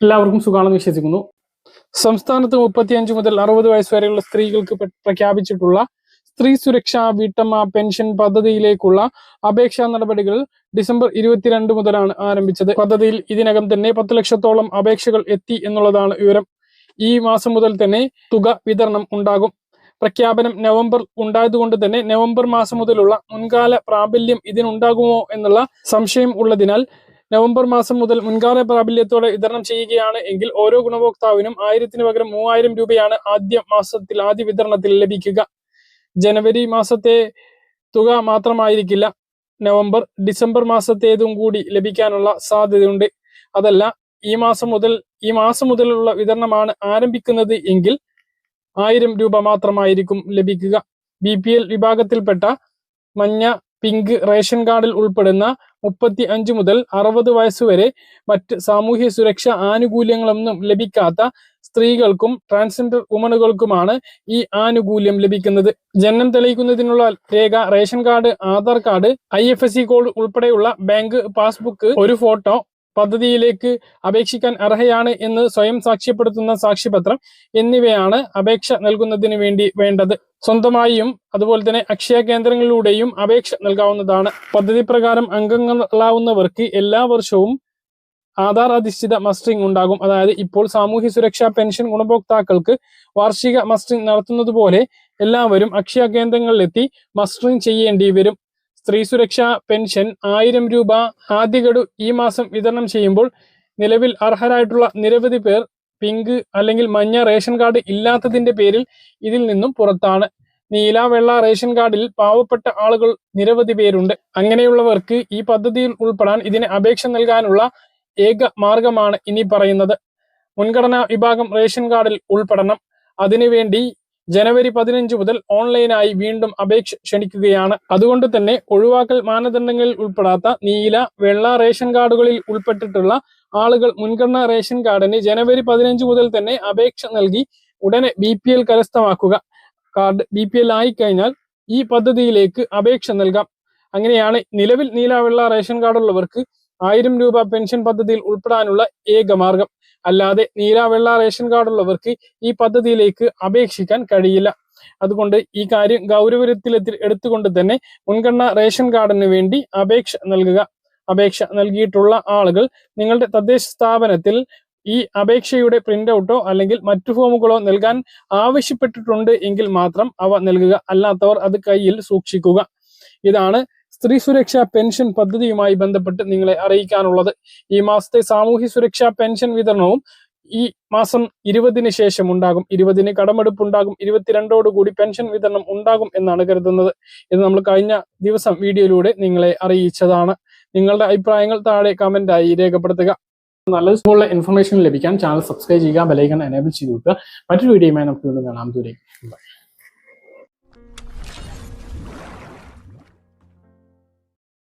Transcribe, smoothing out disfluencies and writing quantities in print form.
എല്ലാവർക്കും സുഖാണെന്ന് വിശ്വസിക്കുന്നു. സംസ്ഥാനത്ത് 35 മുതൽ 60 വയസ്സ് വരെയുള്ള സ്ത്രീകൾക്ക് പ്രഖ്യാപിച്ചിട്ടുള്ള സ്ത്രീ സുരക്ഷാ വീട്ടമ്മ പെൻഷൻ പദ്ധതിയിലേക്കുള്ള അപേക്ഷാ നടപടികൾ ഡിസംബർ 22 മുതലാണ് ആരംഭിച്ചത്. പദ്ധതിയിൽ ഇതിനകം തന്നെ 10 ലക്ഷത്തോളം അപേക്ഷകൾ എത്തി എന്നുള്ളതാണ് വിവരം. ഈ മാസം മുതൽ തന്നെ തുക വിതരണം ഉണ്ടാകും. പ്രഖ്യാപനം നവംബർ ഉണ്ടായതുകൊണ്ട് തന്നെ നവംബർ മാസം മുതലുള്ള മുൻകാല പ്രാബല്യം ഇതിനുണ്ടാകുമോ എന്നുള്ള സംശയം ഉള്ളതിനാൽ നവംബർ മാസം മുതൽ മുൻകാല പ്രാബല്യത്തോടെ വിതരണം ചെയ്യുകയാണ് എങ്കിൽ ഓരോ ഗുണഭോക്താവിനും 1000-ന് പകരം 3000 രൂപയാണ് ആദ്യ വിതരണത്തിൽ ലഭിക്കുക. ജനുവരി മാസത്തെ തുക മാത്രമായിരിക്കില്ല നവംബർ, ഡിസംബർ മാസത്തേതും കൂടി ലഭിക്കാനുള്ള സാധ്യതയുണ്ട്. അതല്ല ഈ മാസം മുതലുള്ള വിതരണമാണ് ആരംഭിക്കുന്നത് എങ്കിൽ 1000 രൂപ മാത്രമായിരിക്കും ലഭിക്കുക. BPL വിഭാഗത്തിൽപ്പെട്ട മഞ്ഞ, പിങ്ക് റേഷൻ കാർഡിൽ ഉൾപ്പെടുന്ന 35 മുതൽ 60 വയസ്സുവരെ മറ്റ് സാമൂഹ്യ സുരക്ഷാ ആനുകൂല്യങ്ങളൊന്നും ലഭിക്കാത്ത സ്ത്രീകൾക്കും ട്രാൻസ്ജെൻഡർ വുമണുകൾക്കുമാണ് ഈ ആനുകൂല്യം ലഭിക്കുന്നത്. ജനനം തെളിയിക്കുന്നതിനുള്ള രേഖ, ration card, Aadhaar card, IFSC code ഉൾപ്പെടെയുള്ള ബാങ്ക് പാസ്ബുക്ക്, ഒരു ഫോട്ടോ, പദ്ധതിയിലേക്ക് അപേക്ഷിക്കാൻ അർഹയാണ് എന്ന് സ്വയം സാക്ഷ്യപ്പെടുത്തുന്ന സാക്ഷ്യപത്രം എന്നിവയാണ് അപേക്ഷ നൽകുന്നതിന് വേണ്ടി വേണ്ടത്. സ്വന്തമായും അതുപോലെ തന്നെ അക്ഷയ കേന്ദ്രങ്ങളിലൂടെയും അപേക്ഷ നൽകാവുന്നതാണ്. പദ്ധതി പ്രകാരം അംഗങ്ങളാവുന്നവർക്ക് എല്ലാ വർഷവും ആധാർ അധിഷ്ഠിത മസ്റ്ററിംഗ് ഉണ്ടാകും. അതായത് ഇപ്പോൾ സാമൂഹ്യ സുരക്ഷാ പെൻഷൻ ഗുണഭോക്താക്കൾക്ക് വാർഷിക മസ്റ്ററിംഗ് നടത്തുന്നത് പോലെ എല്ലാവരും അക്ഷയ കേന്ദ്രങ്ങളിലെത്തി മസ്റ്ററിംഗ് ചെയ്യേണ്ടി വരും. സ്ത്രീ സുരക്ഷാ പെൻഷൻ 1000 രൂപ ആദ്യ ഗഡു ഈ മാസം വിതരണം ചെയ്യുമ്പോൾ നിലവിൽ അർഹരായിട്ടുള്ള നിരവധി പേർ പിങ്ക് അല്ലെങ്കിൽ മഞ്ഞ റേഷൻ കാർഡ് ഇല്ലാത്തതിന്റെ പേരിൽ ഇതിൽ നിന്നും പുറത്താണ്. നീല, വെള്ള റേഷൻ കാർഡിൽ പാവപ്പെട്ട ആളുകൾ നിരവധി പേരുണ്ട്. അങ്ങനെയുള്ളവർക്ക് ഈ പദ്ധതിയിൽ ഉൾപ്പെടാൻ ഇതിന് അപേക്ഷ നൽകാനുള്ള ഏക മാർഗമാണ് ഇനി പറയുന്നത്. മുൻഗണനാ വിഭാഗം റേഷൻ കാർഡിൽ ഉൾപ്പെടണം. അതിനുവേണ്ടി ജനുവരി 15 മുതൽ ഓൺലൈനായി വീണ്ടും അപേക്ഷ ക്ഷണിക്കുകയാണ്. അതുകൊണ്ട് തന്നെ ഒഴിവാക്കൽ മാനദണ്ഡങ്ങളിൽ ഉൾപ്പെടാത്ത നീല, വെള്ള റേഷൻ കാർഡുകളിൽ ഉൾപ്പെട്ടിട്ടുള്ള ആളുകൾ മുൻഗണനാ റേഷൻ കാർഡിന് ജനുവരി 15 മുതൽ തന്നെ അപേക്ഷ നൽകി ഉടനെ BPL കരസ്ഥമാക്കുക. കാർഡ് BPL ആയിക്കഴിഞ്ഞാൽ ഈ പദ്ധതിയിലേക്ക് അപേക്ഷ നൽകാം. അങ്ങനെയാണ് നിലവിൽ നീല, വെള്ള റേഷൻ കാർഡുള്ളവർക്ക് 1000 രൂപ പെൻഷൻ പദ്ധതിയിൽ ഉൾപ്പെടാനുള്ള ഏക മാർഗം. അല്ലാതെ നീല, വെള്ള റേഷൻ കാർഡുള്ളവർക്ക് ഈ പദ്ധതിയിലേക്ക് അപേക്ഷിക്കാൻ കഴിയില്ല. അതുകൊണ്ട് ഈ കാര്യം ഗൗരവത്തിൽ എടുത്തുകൊണ്ട് തന്നെ മുൻഗണന റേഷൻ കാർഡിന് വേണ്ടി അപേക്ഷ നൽകുക. അപേക്ഷ നൽകിയിട്ടുള്ള ആളുകൾ നിങ്ങളുടെ തദ്ദേശ സ്ഥാപനത്തിൽ ഈ അപേക്ഷയുടെ പ്രിന്റ് ഔട്ടോ അല്ലെങ്കിൽ മറ്റു ഫോമുകളോ നൽകാൻ ആവശ്യപ്പെട്ടിട്ടുണ്ട് എങ്കിൽ മാത്രം അവ നൽകുക. അല്ലാത്തവർ അത് കയ്യിൽ സൂക്ഷിക്കുക. ഇതാണ് സ്ത്രീ സുരക്ഷാ പെൻഷൻ പദ്ധതിയുമായി ബന്ധപ്പെട്ട് നിങ്ങളെ അറിയിക്കാനുള്ളത്. ഈ മാസത്തെ സാമൂഹ്യ സുരക്ഷാ പെൻഷൻ വിതരണവും ഈ മാസം 20-ന് ശേഷം ഉണ്ടാകും. 20-ന് കടമെടുപ്പുണ്ടാകും. 22-ഓടുകൂടി പെൻഷൻ വിതരണം ഉണ്ടാകും എന്നാണ് കരുതുന്നത്. ഇത് നമ്മൾ കഴിഞ്ഞ ദിവസം വീഡിയോയിലൂടെ നിങ്ങളെ അറിയിച്ചതാണ്. നിങ്ങളുടെ അഭിപ്രായങ്ങൾ താഴെ കമന്റായി രേഖപ്പെടുത്തുക. നല്ല ഇൻഫർമേഷൻ ലഭിക്കാൻ ചാനൽ സബ്സ്ക്രൈബ് ചെയ്യുക, ബെലൈക്കൺ എനേബിൾ ചെയ്ത് വെക്കുക. മറ്റൊരു വീഡിയോയുമായി നമുക്ക് വീണ്ടും കാണാം. ദൂരേക്ക്.